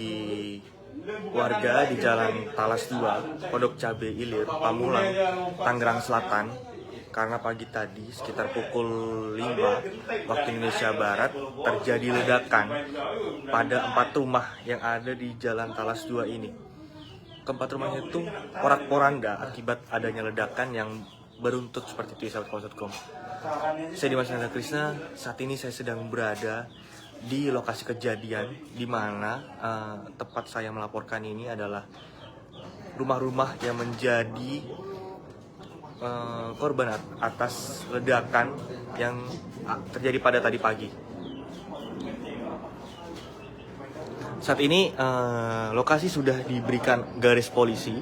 bagi warga di Jalan Talas 2, Pondok Cabe Ilir, Pamulang, Tangerang Selatan. Karena pagi tadi sekitar pukul 5 waktu Indonesia Barat terjadi ledakan pada 4 rumah yang ada di Jalan Talas 2 ini. Keempat rumahnya itu porak-poranda akibat adanya ledakan yang beruntut seperti itu, sahabat Kompas.com. Saya Dimas Hendra Krisna. Saat ini saya sedang berada di lokasi kejadian, di mana tempat saya melaporkan ini adalah rumah-rumah yang menjadi korban atas ledakan yang terjadi pada tadi pagi. Saat ini lokasi sudah diberikan garis polisi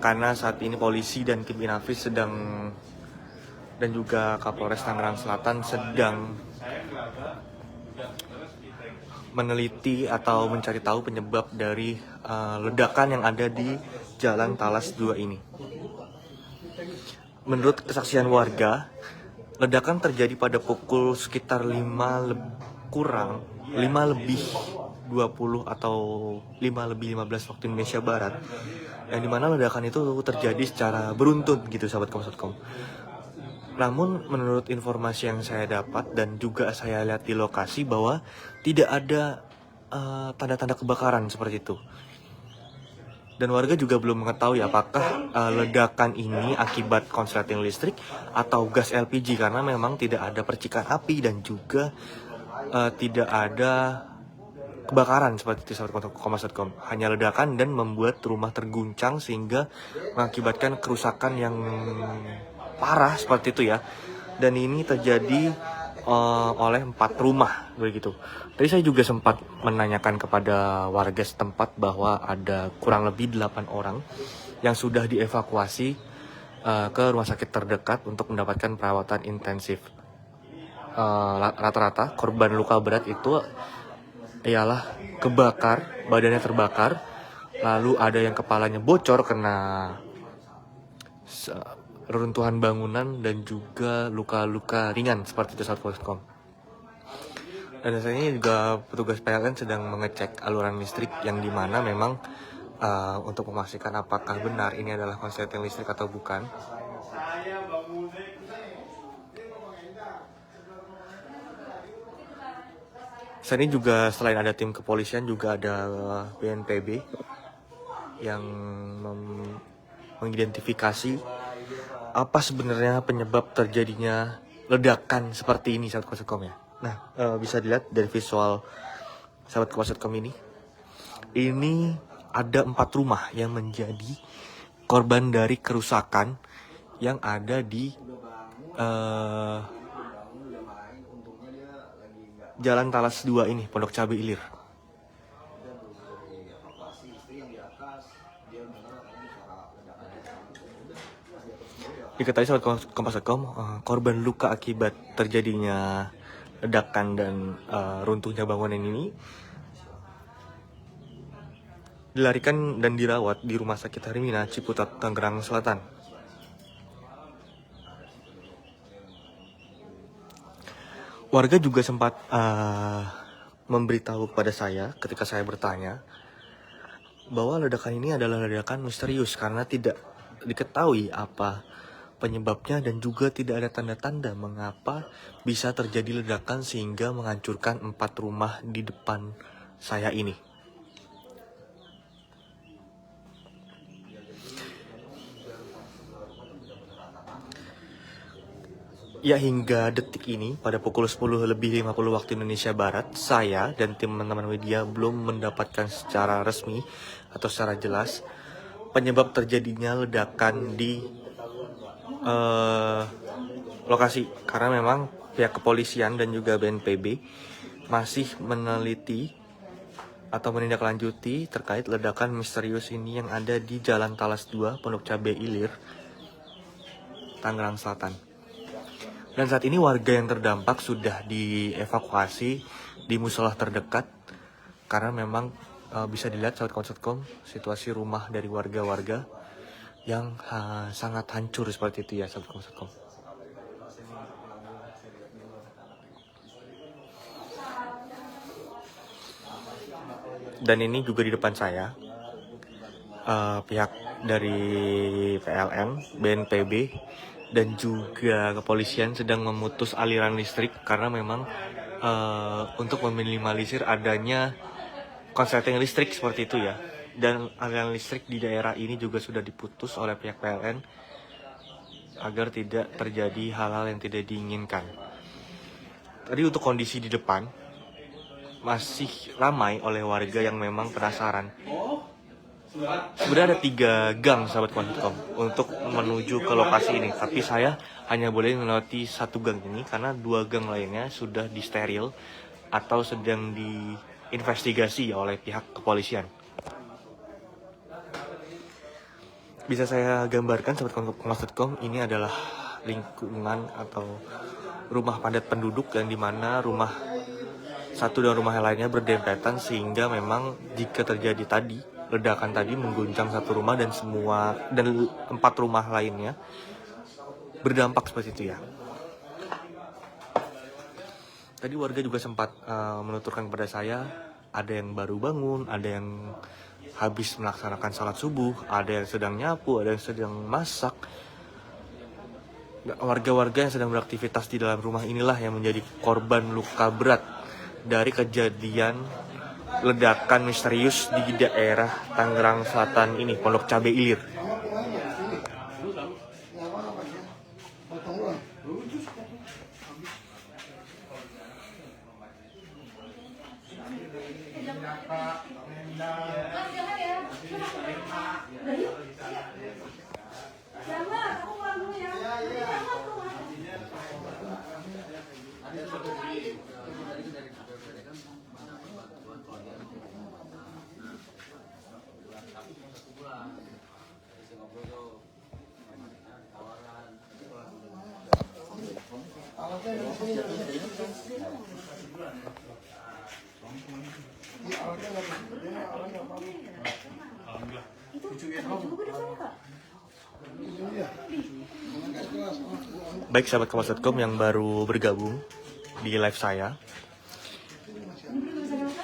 karena saat ini polisi dan tim Inafis dan juga Kapolres Tangerang Selatan sedang meneliti atau mencari tahu penyebab dari ledakan yang ada di Jalan Talas 2 ini. Menurut kesaksian warga, ledakan terjadi pada pukul sekitar 5 lebih 20 atau 5 lebih 15 waktu Indonesia Barat, yang dimana ledakan itu terjadi secara beruntun gitu, sahabat Kompas.com. Namun menurut informasi yang saya dapat dan juga saya lihat di lokasi bahwa tidak ada tanda-tanda kebakaran seperti itu. Dan warga juga belum mengetahui apakah ledakan ini akibat korsleting listrik atau gas LPG, karena memang tidak ada percikan api dan juga tidak ada kebakaran seperti itu, sahabat Kompas.com. Hanya ledakan dan membuat rumah terguncang sehingga mengakibatkan kerusakan yang parah seperti itu ya. Dan ini terjadi oleh 4 rumah begitu. Tadi saya juga sempat menanyakan kepada warga setempat bahwa ada kurang lebih 8 orang yang sudah dievakuasi ke rumah sakit terdekat untuk mendapatkan perawatan intensif. Rata-rata korban luka berat itu ialah kebakar, badannya terbakar, lalu ada yang kepalanya bocor kena reruntuhan bangunan dan juga luka-luka ringan seperti itu, sahabat Kompas.com. Dan saat ini juga petugas PLN sedang mengecek aluran listrik yang dimana memang untuk memastikan apakah benar ini adalah korsleting listrik atau bukan. Saat ini juga selain ada tim kepolisian juga ada BNPB yang mengidentifikasi apa sebenarnya penyebab terjadinya ledakan seperti ini, sahabat Kompas.com ya. Nah, bisa dilihat dari visual sahabat Kompas.com ini. Ini ada 4 rumah yang menjadi korban dari kerusakan yang ada di Jalan Talas 2 ini, Pondok Cabe Ilir. Diketahui sahabat Kompas.com, korban luka akibat terjadinya ledakan dan runtuhnya bangunan ini dilarikan dan dirawat di Rumah Sakit Hermina, Ciputat, Tangerang Selatan. Warga juga sempat memberitahu kepada saya ketika saya bertanya bahwa ledakan ini adalah ledakan misterius karena tidak diketahui apa penyebabnya dan juga tidak ada tanda-tanda mengapa bisa terjadi ledakan sehingga menghancurkan 4 rumah di depan saya ini. Ya, hingga detik ini pada pukul 10 lebih 50 waktu Indonesia Barat, saya dan tim teman-teman media belum mendapatkan secara resmi atau secara jelas penyebab terjadinya ledakan di lokasi, karena memang pihak kepolisian dan juga BNPB masih meneliti atau menindaklanjuti terkait ledakan misterius ini yang ada di Jalan Talas 2, Pondok Cabe Ilir, Tangerang Selatan. Dan saat ini warga yang terdampak sudah dievakuasi di musola terdekat karena memang bisa dilihat sahabat Kompas.com situasi rumah dari warga-warga yang sangat hancur seperti itu ya, sahabat Kompas.com. Dan ini juga di depan saya, pihak dari PLN, BNPB, dan juga kepolisian sedang memutus aliran listrik karena memang untuk meminimalisir adanya konsleting listrik seperti itu ya. Dan aliran listrik di daerah ini juga sudah diputus oleh pihak PLN agar tidak terjadi hal-hal yang tidak diinginkan. Tadi untuk kondisi di depan masih ramai oleh warga yang memang penasaran. Sebenarnya ada 3 gang sahabat Quantum untuk menuju ke lokasi ini, tapi saya hanya boleh melewati 1 gang ini karena 2 gang lainnya sudah disteril atau sedang diinvestigasi oleh pihak kepolisian. Bisa saya gambarkan sahabat Quantum, ini adalah lingkungan atau rumah padat penduduk yang dimana rumah satu dan rumah lainnya berdempetan, sehingga memang jika terjadi tadi ledakan tadi mengguncang satu rumah dan 4 rumah lainnya berdampak seperti itu ya. Tadi warga juga sempat menuturkan kepada saya, ada yang baru bangun, ada yang habis melaksanakan salat subuh, ada yang sedang nyapu, ada yang sedang masak. Warga-warga yang sedang beraktivitas di dalam rumah inilah yang menjadi korban luka berat dari kejadian ledakan misterius di daerah Tangerang Selatan ini, Pondok Cabe Ilir. Baik sahabat Kompas.com yang baru bergabung di live saya,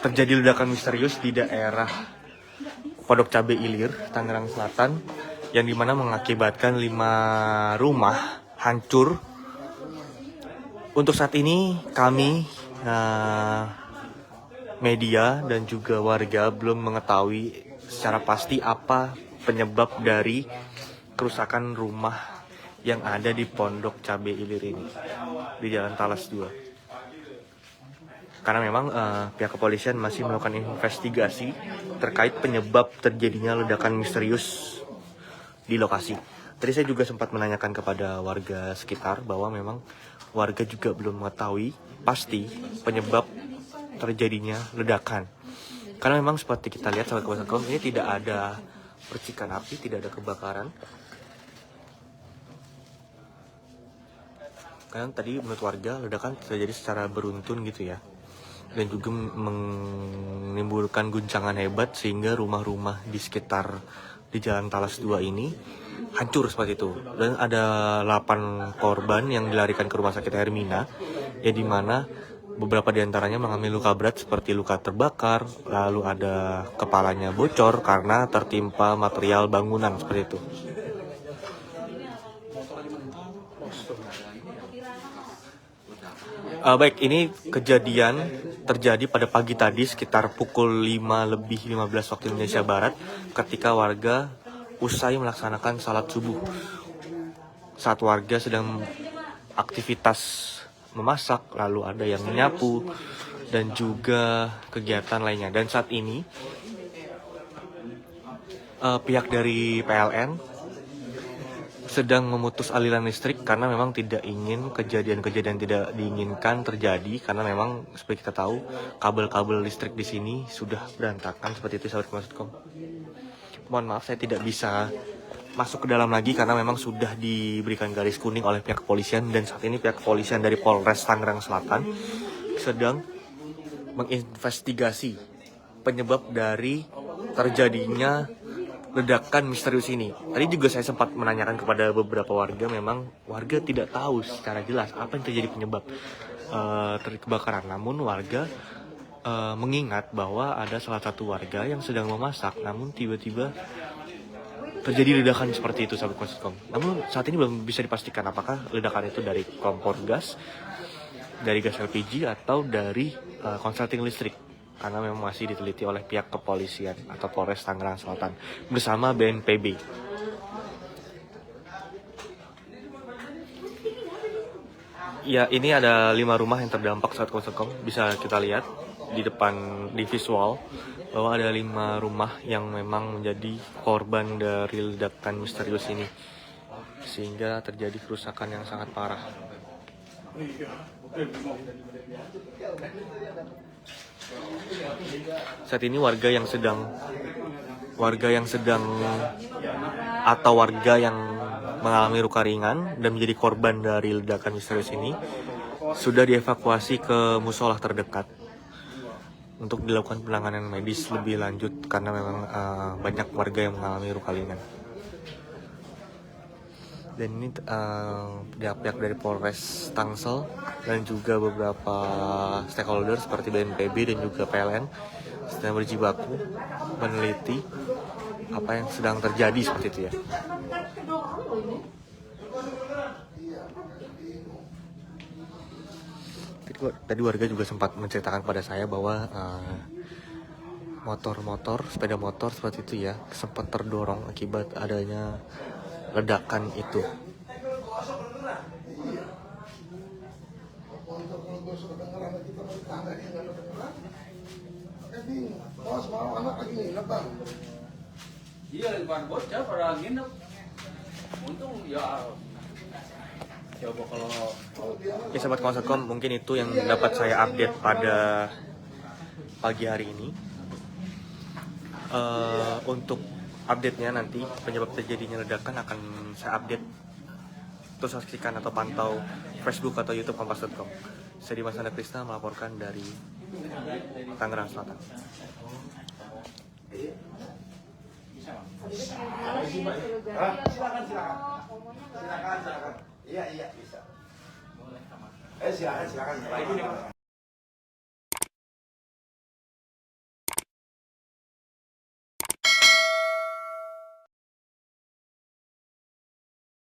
terjadi ledakan misterius di daerah Pondok Cabe Ilir, Tangerang Selatan, yang dimana mengakibatkan 5 rumah hancur. Untuk saat ini kami media dan juga warga belum mengetahui secara pasti apa penyebab dari kerusakan rumah yang ada di Pondok Cabe Ilir ini, di Jalan Talas 2. Karena memang pihak kepolisian masih melakukan investigasi terkait penyebab terjadinya ledakan misterius di lokasi. Tadi saya juga sempat menanyakan kepada warga sekitar bahwa memang warga juga belum mengetahui pasti penyebab terjadinya ledakan. Karena memang seperti kita lihat sahabat Kompas.com, ini tidak ada percikan api, tidak ada kebakaran. Karena tadi menurut warga ledakan terjadi secara beruntun gitu ya, dan juga menimbulkan guncangan hebat sehingga rumah-rumah di sekitar di Jalan Talas 2 ini hancur seperti itu. Dan ada 8 korban yang dilarikan ke Rumah Sakit Hermina, ya dimana beberapa diantaranya mengalami luka berat seperti luka terbakar, lalu ada kepalanya bocor karena tertimpa material bangunan seperti itu. Baik, ini kejadian terjadi pada pagi tadi sekitar pukul 5:15 waktu Indonesia Barat, ketika warga usai melaksanakan salat subuh. Saat warga sedang aktivitas memasak, lalu ada yang menyapu, dan juga kegiatan lainnya. Dan saat ini pihak dari PLN sedang memutus aliran listrik karena memang tidak ingin kejadian-kejadian tidak diinginkan terjadi, karena memang seperti kita tahu kabel-kabel listrik di sini sudah berantakan seperti itu sahabat Kompas.com. Mohon maaf saya tidak bisa masuk ke dalam lagi karena memang sudah diberikan garis kuning oleh pihak kepolisian, dan saat ini pihak kepolisian dari Polres Tangerang Selatan sedang menginvestigasi penyebab dari terjadinya ledakan misterius ini. Tadi juga saya sempat menanyakan kepada beberapa warga, memang warga tidak tahu secara jelas apa yang terjadi penyebab kebakaran. Namun warga mengingat bahwa ada salah satu warga yang sedang memasak, namun tiba-tiba terjadi ledakan seperti itu, sahabat Kompas.com. Namun saat ini belum bisa dipastikan apakah ledakan itu dari kompor gas, dari gas LPG, atau dari konsleting listrik, karena memang masih diteliti oleh pihak kepolisian atau Polres Tangerang Selatan bersama BNPB. Ya, ini ada 5 rumah yang terdampak saat Kompas.com. Bisa kita lihat di depan di visual bahwa ada 5 rumah yang memang menjadi korban dari ledakan misterius ini, sehingga terjadi kerusakan yang sangat parah. Saat ini warga yang sedang atau warga yang mengalami luka ringan dan menjadi korban dari ledakan misterius ini sudah dievakuasi ke musola terdekat untuk dilakukan penanganan medis lebih lanjut, karena memang banyak warga yang mengalami luka ringan. Dan ini pihak-pihak dari Polres Tangsel dan juga beberapa stakeholder seperti BNPB dan juga PLN sedang berjibaku meneliti apa yang sedang terjadi seperti itu ya. Tadi warga juga sempat menceritakan pada saya bahwa sepeda motor seperti itu ya, sempat terdorong akibat adanya ledakan itu. Iya, ban bocah pada nginep. Untung ya. Coba kalau sahabat Kompas.com, mungkin itu yang dapat saya update pada pagi hari ini. Untuk update-nya nanti, penyebab terjadinya ledakan akan saya update. Terus saksikan atau pantau Facebook atau YouTube Kompas.com. Saya Dimas Anda Krisna melaporkan dari Tangerang Selatan. Silakan. Iya bisa. Silakan.